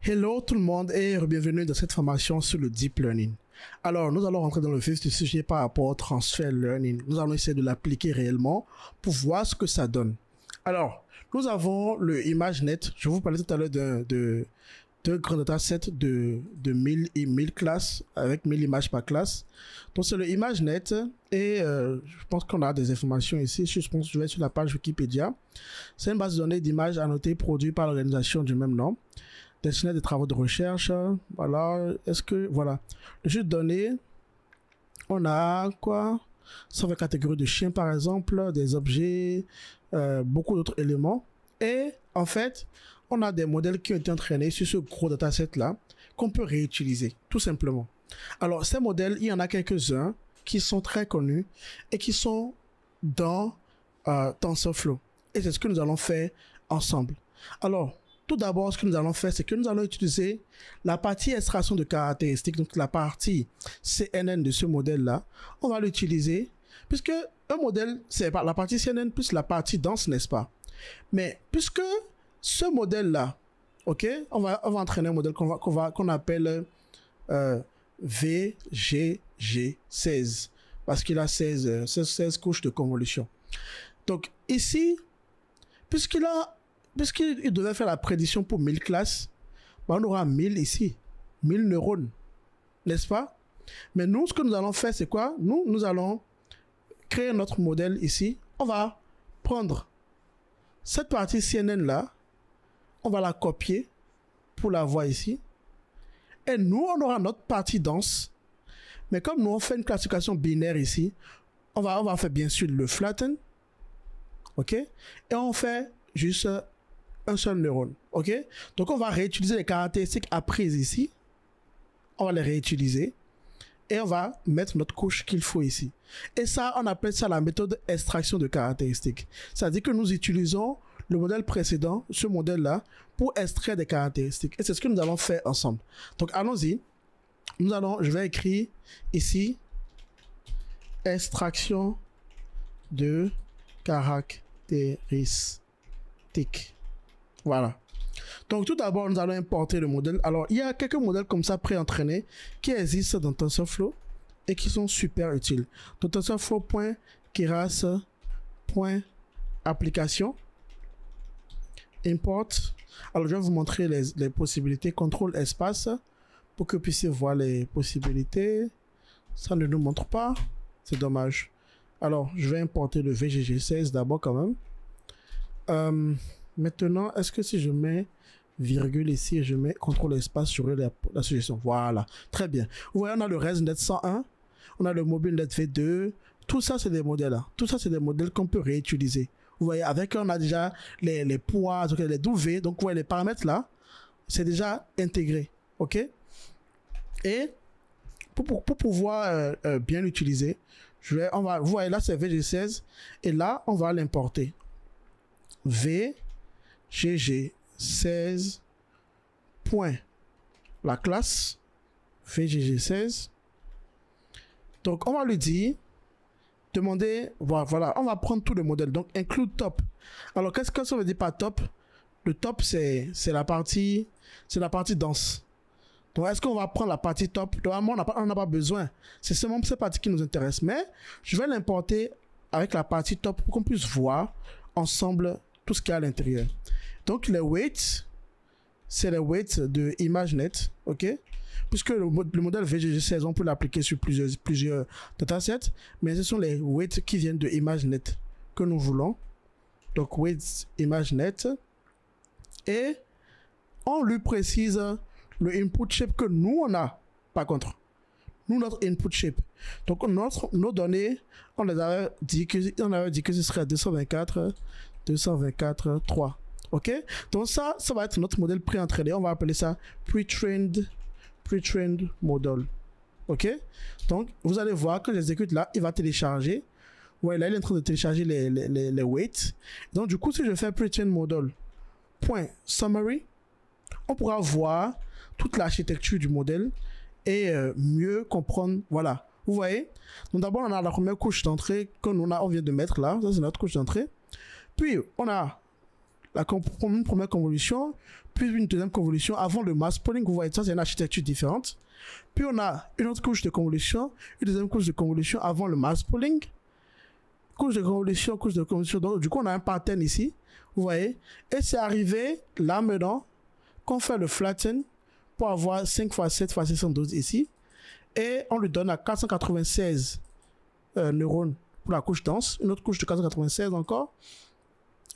Hello tout le monde et bienvenue dans cette formation sur le Deep Learning. Alors, nous allons rentrer dans le vif du sujet par rapport au Transfer Learning. Nous allons essayer de l'appliquer réellement pour voir ce que ça donne. Alors, nous avons le ImageNet. Je vous parlais tout à l'heure de grand dataset de 1000 classes avec 1000 images par classe. Donc, c'est le ImageNet et je pense qu'on a des informations ici. Je pense que je vais sur la page Wikipédia. C'est une base de données d'images annotées produite par l'organisation du même nom. Destiné à des travaux de recherche. Voilà. Voilà. Le jeu de données, on a quoi? 120 catégories de chiens, par exemple, des objets, beaucoup d'autres éléments. Et, en fait, on a des modèles qui ont été entraînés sur ce gros dataset-là, qu'on peut réutiliser, tout simplement. Alors, ces modèles, il y en a quelques-uns qui sont très connus et qui sont dans TensorFlow. Et c'est ce que nous allons faire ensemble. Alors, tout d'abord, ce que nous allons faire, c'est que nous allons utiliser la partie extraction de caractéristiques, donc la partie CNN de ce modèle-là. On va l'utiliser, puisque un modèle, c'est la partie CNN plus la partie dense, n'est-ce pas? Mais puisque ce modèle-là, ok, on va entraîner un modèle qu'on appelle VGG16, parce qu'il a 16 couches de convolution. Donc ici, puisqu'il devait faire la prédiction pour 1000 classes, on aura 1000 ici, 1000 neurones, n'est-ce pas? Mais nous, ce que nous allons faire, c'est quoi? Nous allons créer notre modèle ici. On va prendre cette partie CNN là, on va la copier pour la voir ici. Et nous, on aura notre partie dense. Mais comme nous, on fait une classification binaire ici, on va faire bien sûr le flatten. OK? Et on fait juste un seul neurone, ok? Donc on va réutiliser les caractéristiques apprises ici, on va les réutiliser et on va mettre notre couche qu'il faut ici. Et ça, on appelle ça la méthode extraction de caractéristiques. C'est-à-dire que nous utilisons le modèle précédent, ce modèle-là, pour extraire des caractéristiques. Et c'est ce que nous allons faire ensemble. Donc allons-y. Je vais écrire ici extraction de caractéristiques. Voilà. Donc, tout d'abord, nous allons importer le modèle. Alors, il y a quelques modèles comme ça pré-entraînés qui existent dans TensorFlow et qui sont super utiles. Donc, TensorFlow.keras.application import. Alors, je vais vous montrer les possibilités. Contrôle espace pour que vous puissiez voir les possibilités. Ça ne nous montre pas. C'est dommage. Alors, je vais importer le VGG16 d'abord quand même. Maintenant, est-ce que si je mets virgule ici et je mets contrôle espace, j'aurai la suggestion. Voilà, très bien. Vous voyez, on a le ResNet 101, on a le MobileNet V2. Tout ça, c'est des modèles. Hein. Tout ça, c'est des modèles qu'on peut réutiliser. Vous voyez, avec on a déjà les poids, les W. Donc, vous voyez, les paramètres là, c'est déjà intégré. OK? Et pour pouvoir bien l'utiliser, vous voyez, là, c'est VG16. Et là, on va l'importer. VGG16 point la classe VGG16. Donc on va lui dire demander, voilà, on va prendre tout le modèle, donc include top. Alors qu'est-ce que ça veut dire par top? Le top c'est la partie dense. Donc est-ce qu'on va prendre la partie top? Normalement on n'a pas besoin, c'est seulement cette partie qui nous intéresse, mais je vais l'importer avec la partie top pour qu'on puisse voir ensemble tout ce qu'il y a à l'intérieur. Donc les weights, c'est les weights de ImageNet, ok? Puisque le modèle VGG16, on peut l'appliquer sur plusieurs datasets, mais ce sont les weights qui viennent de ImageNet que nous voulons. Donc weights ImageNet, et on lui précise le input shape que nous on a. Par contre, notre input shape. Donc nos données, on avait dit que ce serait 224.3. OK? Donc ça va être notre modèle pré-entraîné. On va appeler ça pre-trained model. OK? Donc vous allez voir que j'exécute là, il va télécharger. Ouais, là il est en train de télécharger les weights. Donc du coup, si je fais pre-trained model .summary, on pourra voir toute l'architecture du modèle et mieux comprendre. Voilà. Vous voyez? Donc d'abord, on a la première couche d'entrée qu'on vient de mettre là. Ça, c'est notre couche d'entrée. Puis, on a une première convolution, puis une deuxième convolution avant le mask pooling. Vous voyez ça, c'est une architecture différente. Puis on a une autre couche de convolution, une deuxième couche de convolution avant le mask pooling. Couche de convolution, couche de convolution. Donc du coup, on a un pattern ici. Vous voyez. Et c'est arrivé là maintenant qu'on fait le flatten pour avoir 5 x 7 x 612 ici. Et on lui donne à 496 neurones pour la couche dense, une autre couche de 496 encore,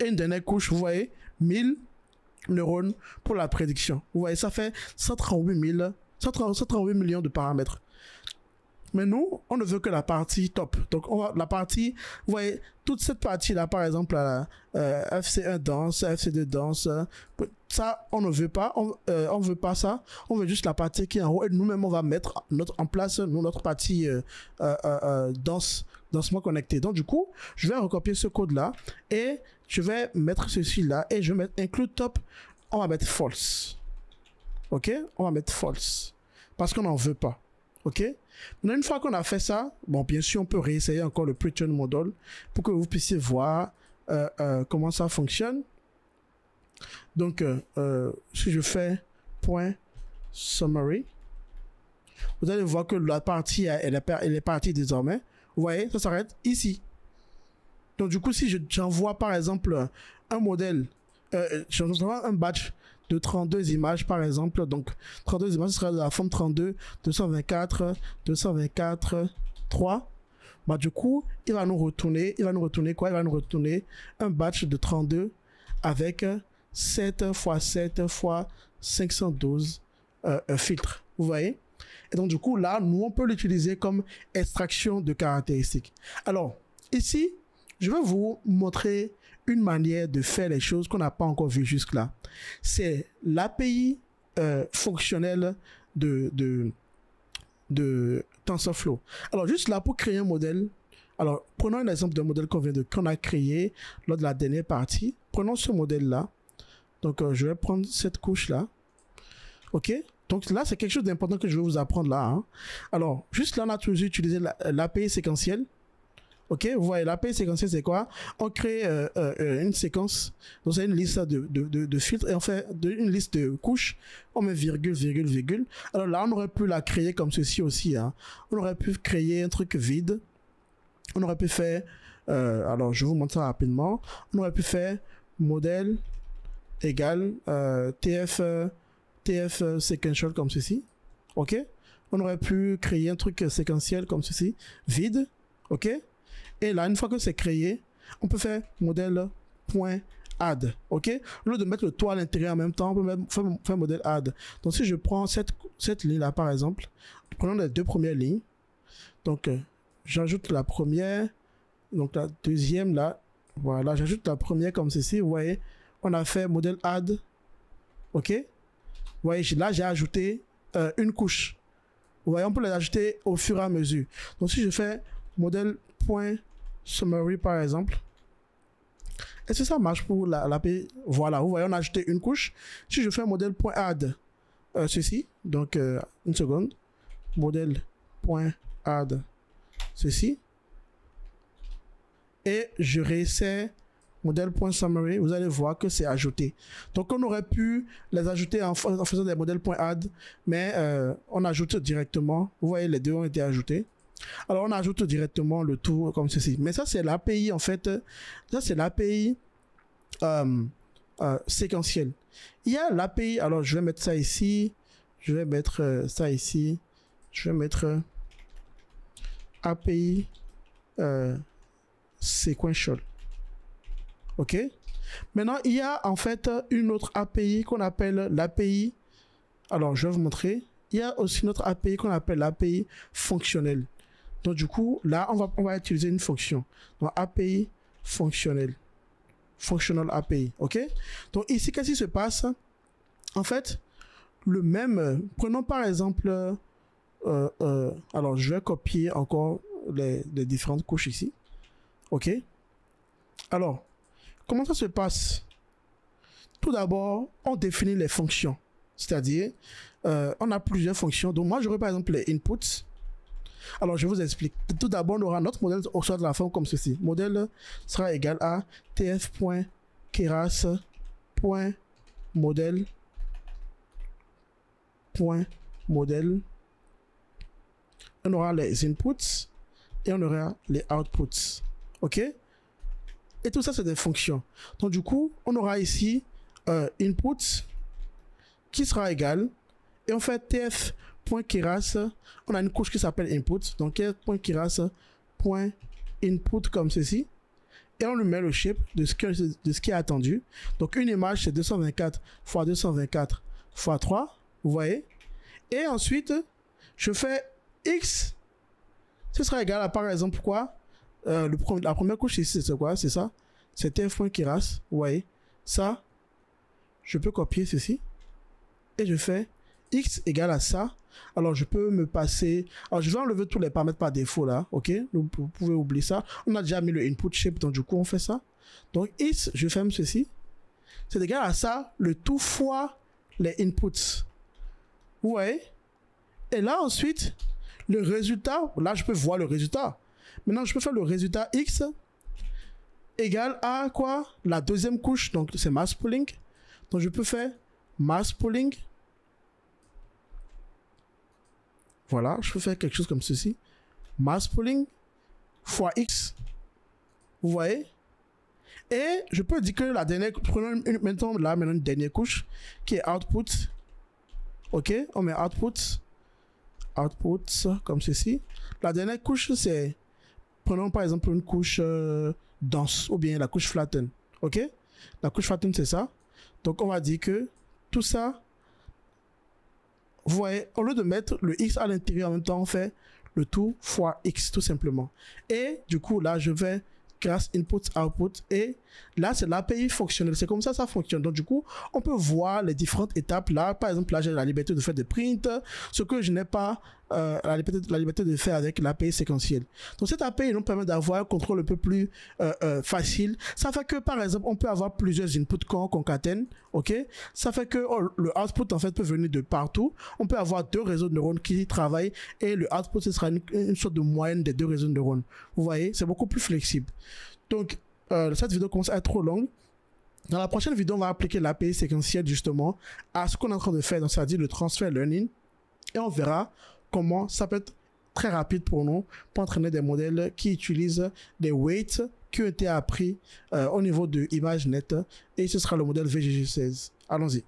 et une dernière couche, vous voyez, 1000 neurones pour la prédiction. Vous voyez, ça fait 138 millions de paramètres. Mais nous, on ne veut que la partie top. Donc, la partie, vous voyez, toute cette partie-là, par exemple, FC1 dense, FC2 dense, ça, on ne veut pas. On veut pas ça. On veut juste la partie qui est en haut. Et nous-mêmes, on va mettre en place notre partie densement connectée. Donc, du coup, je vais recopier ce code-là et je vais mettre ceci là et je vais mettre include top. On va mettre false. OK? On va mettre false. Parce qu'on n'en veut pas. OK? Maintenant, une fois qu'on a fait ça, bon, bien sûr, on peut réessayer encore le pre-train model pour que vous puissiez voir comment ça fonctionne. Donc, si je fais point summary, vous allez voir que la partie, elle est partie désormais. Vous voyez, ça s'arrête ici. Donc, du coup, si j'envoie par exemple un modèle, j'envoie un batch de 32 images par exemple, donc 32 images, ce sera de la forme 32, 224, 224, 3. Bah, du coup, il va nous retourner quoi? Il va nous retourner un batch de 32 avec 7 x 7 x 512 filtres. Vous voyez? Et donc, du coup, là, nous, on peut l'utiliser comme extraction de caractéristiques. Alors, ici, je vais vous montrer une manière de faire les choses qu'on n'a pas encore vu jusque-là. C'est l'API fonctionnelle de TensorFlow. Alors, juste là, pour créer un modèle, alors, prenons un exemple d'un modèle qu'on a créé lors de la dernière partie. Prenons ce modèle-là. Donc, je vais prendre cette couche-là. OK? Donc, là, c'est quelque chose d'important que je vais vous apprendre là. Hein. Alors, juste là, on a toujours utilisé l'API séquentielle. Ok, vous voyez, l'API séquentielle, c'est quoi? On crée une séquence, donc c'est une liste de filtres, et on fait une liste de couches, on met virgule, virgule, virgule. Alors là, on aurait pu la créer comme ceci aussi. Hein. On aurait pu créer un truc vide. On aurait pu faire, alors je vous montre ça rapidement. On aurait pu faire modèle égale TF sequential comme ceci. Ok? On aurait pu créer un truc séquentiel comme ceci, vide. Ok? Et là, une fois que c'est créé, on peut faire modèle.add. OK? Au lieu de mettre le toit à l'intérieur en même temps, on peut même faire modèle add. Donc, si je prends cette ligne-là, par exemple, prenons les deux premières lignes. Donc, j'ajoute la première. Donc, la deuxième, là. Voilà, j'ajoute la première comme ceci. Vous voyez, on a fait modèle add. OK? Vous voyez, là, j'ai ajouté une couche. Vous voyez, on peut les ajouter au fur et à mesure. Donc, si je fais modèle.summary par exemple, est-ce que ça marche pour l'API? Voilà, vous voyez, on a ajouté une couche. Si je fais un modèle.add ceci, donc une seconde, modèle.add ceci, et je réessaie modèle.summary, vous allez voir que c'est ajouté. Donc on aurait pu les ajouter en faisant des modèles.add, mais on ajoute directement. Vous voyez, les deux ont été ajoutés. Alors on ajoute directement le tout comme ceci. Mais ça c'est l'API en fait. Ça c'est l'API séquentielle. Il y a l'API. Alors je vais mettre ça ici. Je vais mettre ça ici. Je vais mettre API sequential. OK? Maintenant, il y a en fait une autre API qu'on appelle l'API. Alors, je vais vous montrer. Il y a aussi notre API qu'on appelle l'API fonctionnelle. Donc, du coup, là, on va utiliser une fonction. Donc, API fonctionnelle. Functional API. OK? Donc, ici, qu'est-ce qui se passe? En fait, le même... prenons par exemple... alors, je vais copier encore les différentes couches ici. OK? Alors, comment ça se passe? Tout d'abord, on définit les fonctions. C'est-à-dire, on a plusieurs fonctions. Donc, moi, j'aurai par exemple les inputs. Alors, je vous explique. Tout d'abord, on aura notre modèle au sein de la forme comme ceci. Modèle sera égal à tf.keras point modèle, point modèle. On aura les inputs et on aura les outputs. OK? Et tout ça, c'est des fonctions. Donc, du coup, on aura ici input qui sera égal. Et on fait tf.keras. On a une couche qui s'appelle input. Donc, tf.keras.input comme ceci. Et on lui met le shape de ce qui est attendu. Donc, une image, c'est 224 x 224 x 3. Vous voyez? Et ensuite, je fais x. Ce sera égal à, par exemple, quoi? La première couche ici, c'est quoi? C'est ça. C'est tf.keras. Vous voyez? Ça, je peux copier ceci. Et je fais x égale à ça. Alors, je peux me passer... Alors, je vais enlever tous les paramètres par défaut, là. OK? Vous pouvez oublier ça. On a déjà mis le input shape, donc du coup, on fait ça. Donc, x, je ferme ceci. C'est égal à ça, le tout fois les inputs. Vous voyez? Et là, ensuite, le résultat... Là, je peux voir le résultat. Maintenant, je peux faire le résultat x égale à quoi? La deuxième couche. Donc, c'est mass pooling. Donc, je peux faire mass pooling. Voilà, je peux faire quelque chose comme ceci. Mass pooling fois x. Vous voyez? Et je peux dire que la dernière... Prenons maintenant une dernière couche qui est output. OK? On met output. Output comme ceci. La dernière couche, c'est... Prenons par exemple une couche dense ou bien la couche flatten. OK? La couche flatten, c'est ça. Donc, on va dire que tout ça... Vous voyez, au lieu de mettre le x à l'intérieur, en même temps, on fait le tout fois x, tout simplement. Et du coup, là, je vais grâce input, output. Et là, c'est l'API fonctionnelle. C'est comme ça fonctionne. Donc, du coup, on peut voir les différentes étapes. Là, par exemple, là, j'ai la liberté de faire des prints. Ce que je n'ai pas la liberté de faire avec l'API séquentielle. Donc, cette API nous permet d'avoir un contrôle un peu plus facile. Ça fait que, par exemple, on peut avoir plusieurs inputs qu'on concatène. OK? Ça fait que le output, en fait, peut venir de partout. On peut avoir deux réseaux de neurones qui travaillent et le output, ce sera une sorte de moyenne des deux réseaux de neurones. Vous voyez? C'est beaucoup plus flexible. Donc, cette vidéo commence à être trop longue. Dans la prochaine vidéo, on va appliquer l'API séquentielle justement à ce qu'on est en train de faire, c'est-à-dire le transfer learning. Et on verra comment ça peut être très rapide pour nous pour entraîner des modèles qui utilisent des weights qui ont été appris au niveau de ImageNet. Et ce sera le modèle VGG16. Allons-y.